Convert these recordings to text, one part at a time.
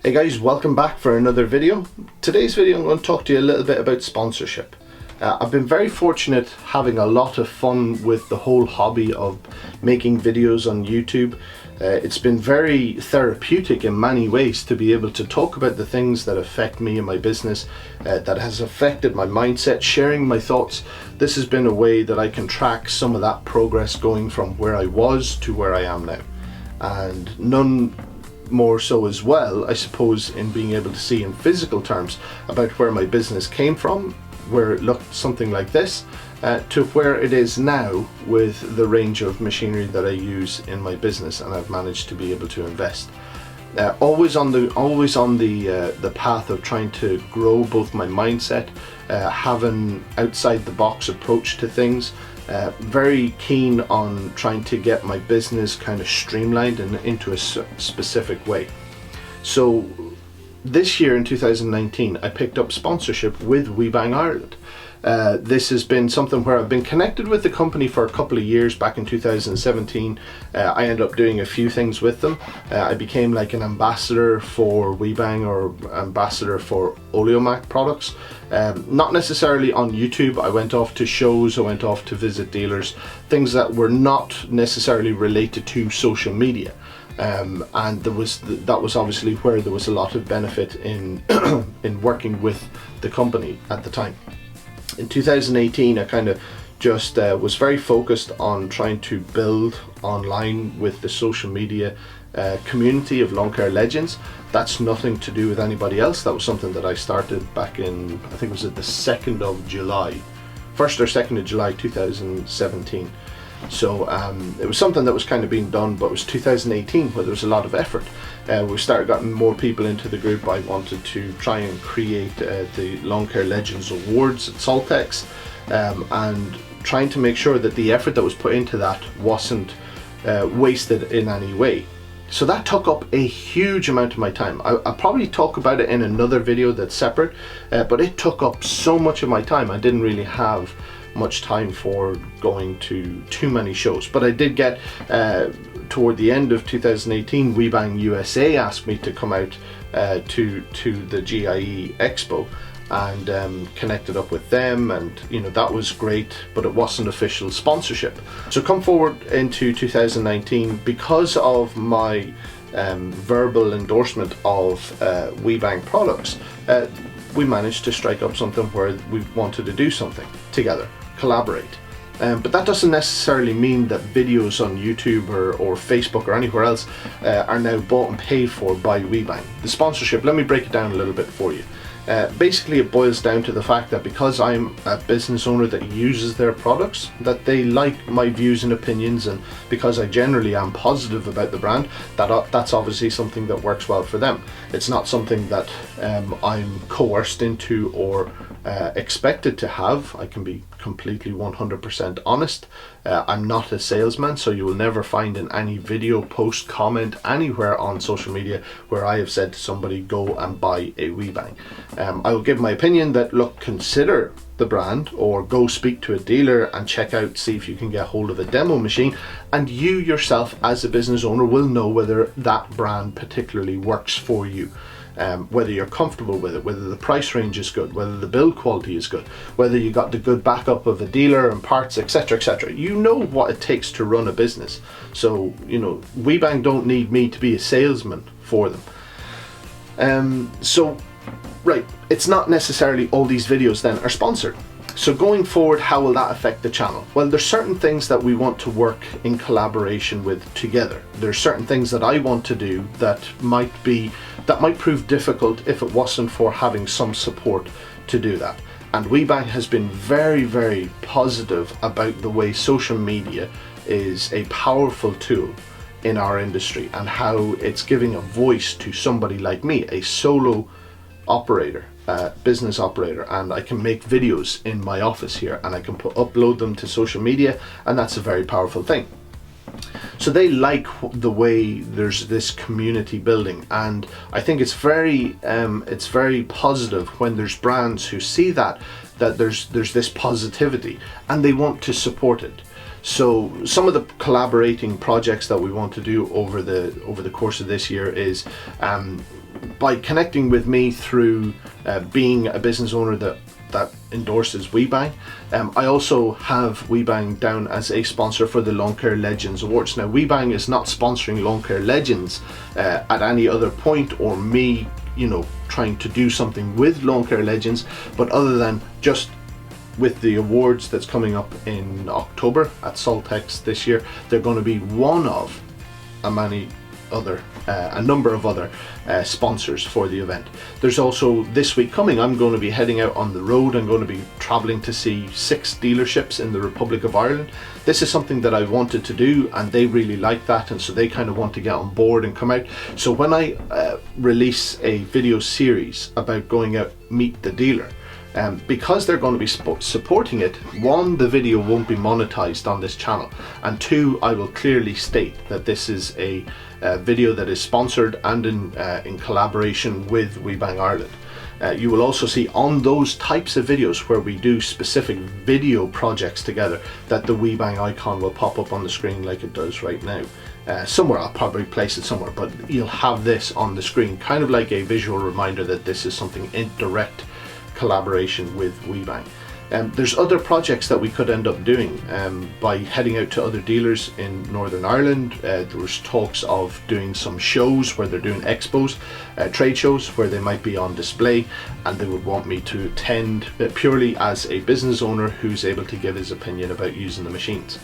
Hey guys, welcome back for another video. Today's video I'm going to talk to you a little bit about sponsorship. I've been very fortunate having a lot of fun with the whole hobby of making videos on YouTube. It's been very therapeutic in many ways to be able to talk about the things that affect me and my business, that has affected my mindset, sharing my thoughts. This has been a way that I can track some of that progress going from where I was to where I am now. And none more so as well, I suppose, in being able to see in physical terms about where my business came from, where it looked something like this, to where it is now with the range of machinery that I use in my business and I've managed to be able to invest. Always on the path of trying to grow both my mindset, have an outside the box approach to things, very keen on trying to get my business kind of streamlined and into a specific way. So this year in 2019 I picked up sponsorship with WEIBANG Ireland. This has been something where I've been connected with the company for a couple of years. Back in 2017 I ended up doing a few things with them. I became like an ambassador for WEIBANG or ambassador for Oleomac products. Not necessarily on YouTube. I went off to shows, I went off to visit dealers, things that were not necessarily related to social media. And that was obviously where there was a lot of benefit in in working with the company at the time. In 2018 I kind of just was very focused on trying to build online with the social media community of lawn care legends. That's nothing to do with anybody else. That was something that I started back in, I think it was at the 2nd of July, 1st or 2nd of July 2017. So it was something that was kind of being done, but it was 2018 where there was a lot of effort. We started getting more people into the group. I wanted to try and create the Lawn Care Legends Awards at Saltex, and trying to make sure that the effort that was put into that wasn't wasted in any way. So that took up a huge amount of my time. I'll probably talk about it in another video that's separate, but it took up so much of my time. I didn't really have much time for going to too many shows, but I did get toward the end of 2018 WEIBANG USA asked me to come out to the GIE Expo and connected up with them, and you know, that was great, but it wasn't official sponsorship. So come forward into 2019, because of my verbal endorsement of WEIBANG products, we managed to strike up something where we wanted to do something together, collaborate. But that doesn't necessarily mean that videos on YouTube or Facebook or anywhere else are now bought and paid for by WEIBANG. The sponsorship, let me break it down a little bit for you. Basically it boils down to the fact that because I'm a business owner that uses their products, that they like my views and opinions, and because I generally am positive about the brand, that's obviously something that works well for them. It's not something that I'm coerced into or expected to have. I can be completely 100% honest. I'm not a salesman, so you will never find in any video, post, comment anywhere on social media where I have said to somebody go and buy a WEIBANG. I will give my opinion that, look, consider the brand, or go speak to a dealer and check out, see if you can get hold of a demo machine, and you yourself as a business owner will know whether that brand particularly works for you. Whether you're comfortable with it, whether the price range is good, whether the build quality is good, whether you got the good backup of a dealer and parts, etc, etc. You know what it takes to run a business. So, you know, WEIBANG don't need me to be a salesman for them. Right, it's not necessarily all these videos then are sponsored. So going forward, how will that affect the channel? Well, there's certain things that we want to work in collaboration with together. There's certain things that I want to do that might prove difficult if it wasn't for having some support to do that. And WEIBANG has been very, very positive about the way social media is a powerful tool in our industry, and how it's giving a voice to somebody like me, a solo operator, business operator, and I can make videos in my office here and I can upload them to social media, and that's a very powerful thing. So they like the way there's this community building, and I think it's very positive when there's brands who see that there's this positivity and they want to support it. So some of the collaborating projects that we want to do over the course of this year is by connecting with me through being a business owner that endorses WEIBANG. I also have WEIBANG down as a sponsor for the Lawn Care Legends Awards. Now, WEIBANG is not sponsoring Lawn Care Legends at any other point, or me, trying to do something with Lawn Care Legends, but other than just with the awards that's coming up in October at Saltex this year, they're going to be one of a number of other sponsors for the event. There's also, this week coming, I'm going to be heading out on the road. I'm going to be traveling to see 6 dealerships in the Republic of Ireland. This is something that I wanted to do, and they really like that, and so they kind of want to get on board and come out. So when I release a video series about going out, meet the dealer, because they're going to be supporting it, 1, the video won't be monetized on this channel, and 2, I will clearly state that this is a video that is sponsored and in collaboration with WEIBANG Ireland. You will also see on those types of videos where we do specific video projects together that the WEIBANG icon will pop up on the screen like it does right now. Somewhere, I'll probably place it somewhere, but you'll have this on the screen, kind of like a visual reminder that this is something in direct collaboration with WEIBANG. There's other projects that we could end up doing by heading out to other dealers in Northern Ireland. There was talks of doing some shows where they're doing expos, trade shows where they might be on display, and they would want me to attend purely as a business owner who's able to give his opinion about using the machines.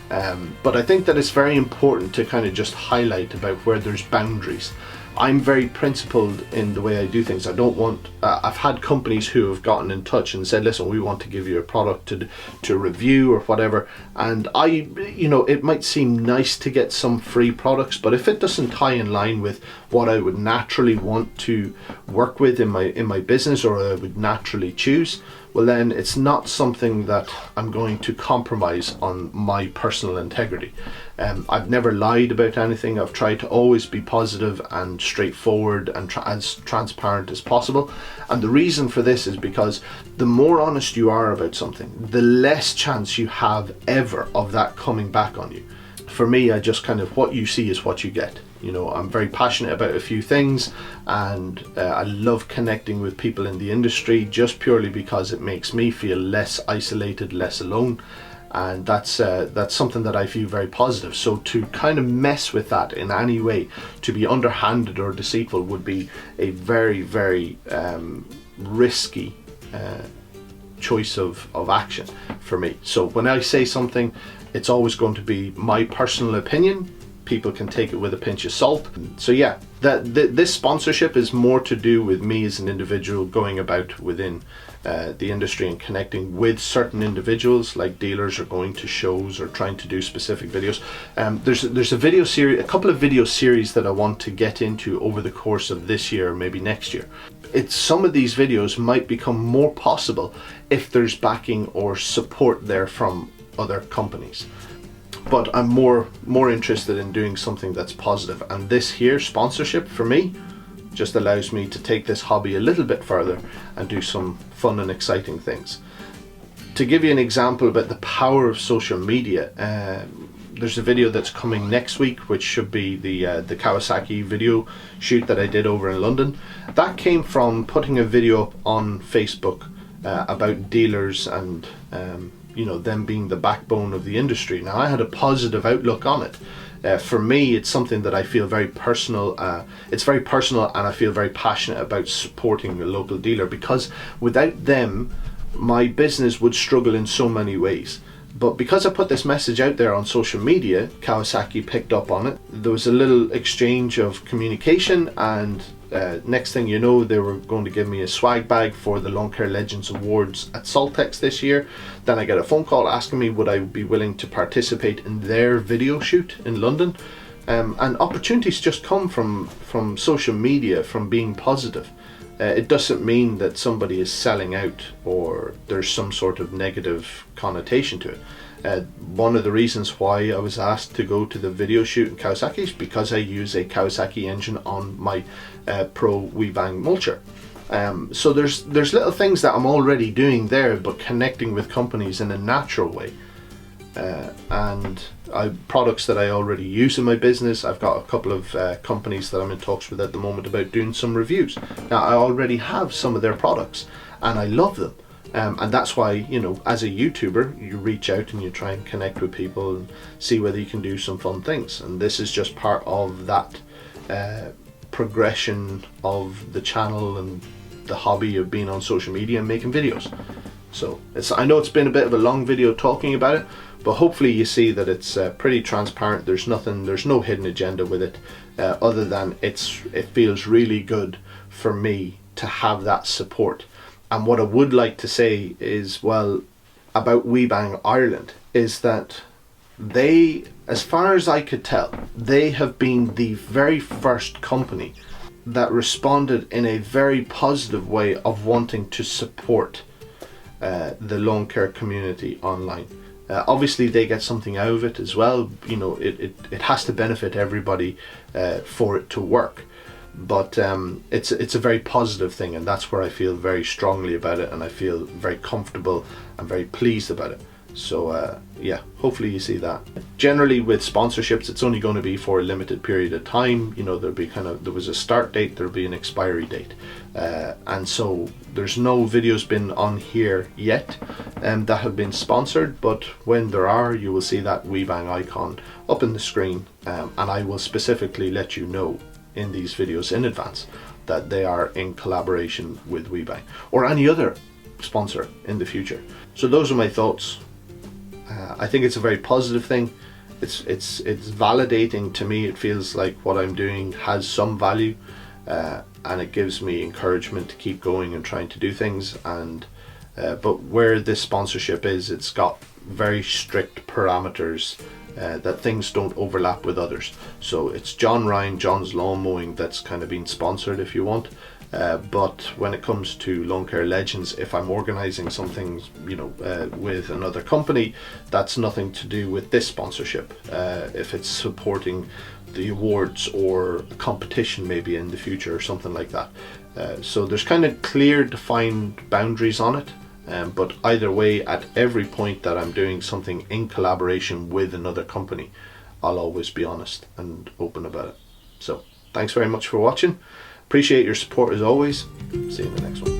But I think that it's very important to kind of just highlight about where there's boundaries. I'm very principled in the way I do things. I don't want, I've had companies who have gotten in touch and said, listen, we want to give you a product to review or whatever. And it might seem nice to get some free products, but if it doesn't tie in line with what I would naturally want to work with in my business, or I would naturally choose, well then it's not something that I'm going to compromise on my personal integrity. I've never lied about anything. I've tried to always be positive and straightforward and as transparent as possible. And the reason for this is because the more honest you are about something, the less chance you have ever of that coming back on you. For me, I just kind of, what you see is what you get. I'm very passionate about a few things, and I love connecting with people in the industry just purely because it makes me feel less isolated, less alone. And that's something that I view very positive. So to kind of mess with that in any way, to be underhanded or deceitful, would be a very, very risky choice of action for me. So when I say something, it's always going to be my personal opinion. People can take it with a pinch of salt. So yeah, this sponsorship is more to do with me as an individual going about within the industry and connecting with certain individuals, like dealers, or going to shows or trying to do specific videos. There's a video series, a couple of video series that I want to get into over the course of this year, or maybe next year. Some of these videos might become more possible if there's backing or support there from other companies. But I'm more interested in doing something that's positive, and this here sponsorship for me just allows me to take this hobby a little bit further and do some fun and exciting things. To give you an example about the power of social media, there's a video that's coming next week, which should be the Kawasaki video shoot that I did over in London. That came from putting a video up on Facebook about dealers and them being the backbone of the industry. Now, I had a positive outlook on it. For me, it's something that I feel very personal. It's very personal, and I feel very passionate about supporting the local dealer, because without them, my business would struggle in so many ways. But because I put this message out there on social media, Kawasaki picked up on it. There was a little exchange of communication, and next thing you know, they were going to give me a swag bag for the Lawn Care Legends Awards at Saltex this year. Then I get a phone call asking me would I be willing to participate in their video shoot in London. And opportunities just come from social media, from being positive. It doesn't mean that somebody is selling out or there's some sort of negative connotation to it. One of the reasons why I was asked to go to the video shoot in Kawasaki is because I use a Kawasaki engine on my Pro WEIBANG mulcher. So there's little things that I'm already doing there, but connecting with companies in a natural way. and products that I already use in my business. I've got a couple of companies that I'm in talks with at the moment about doing some reviews. Now, I already have some of their products and I love them. And that's why, you know, as a YouTuber, you reach out and you try and connect with people and see whether you can do some fun things. And this is just part of that progression of the channel and the hobby of being on social media and making videos. So I know it's been a bit of a long video talking about it, but hopefully you see that it's pretty transparent. There's no hidden agenda with it, other than it feels really good for me to have that support. And what I would like to say is, well, about WEIBANG Ireland, is that they, as far as I could tell, they have been the very first company that responded in a very positive way of wanting to support the lawn care community online. Obviously they get something out of it as well. You know, it has to benefit everybody for it to work. But it's a very positive thing, and that's where I feel very strongly about it, and I feel very comfortable and very pleased about it. So yeah, hopefully you see that. Generally with sponsorships, it's only going to be for a limited period of time. You know, there was a start date, there'll be an expiry date, and so there's no videos been on here yet that have been sponsored, but when there are, you will see that WEIBANG icon up in the screen, and I will specifically let you know in these videos in advance that they are in collaboration with WEIBANG or any other sponsor in the future. So those are my thoughts. I think it's a very positive thing. It's validating to me. It feels like what I'm doing has some value, and it gives me encouragement to keep going and trying to do things. And but where this sponsorship is, it's got very strict parameters, that things don't overlap with others. So it's John Ryan, John's Lawn Mowing, that's kind of been sponsored if you want. But when it comes to Lawn Care Legends, if I'm organizing something, you know, with another company, that's nothing to do with this sponsorship. If it's supporting the awards or a competition maybe in the future or something like that. So there's kind of clear defined boundaries on it. But either way, at every point that I'm doing something in collaboration with another company, I'll always be honest and open about it. So thanks very much for watching. Appreciate your support as always. See you in the next one.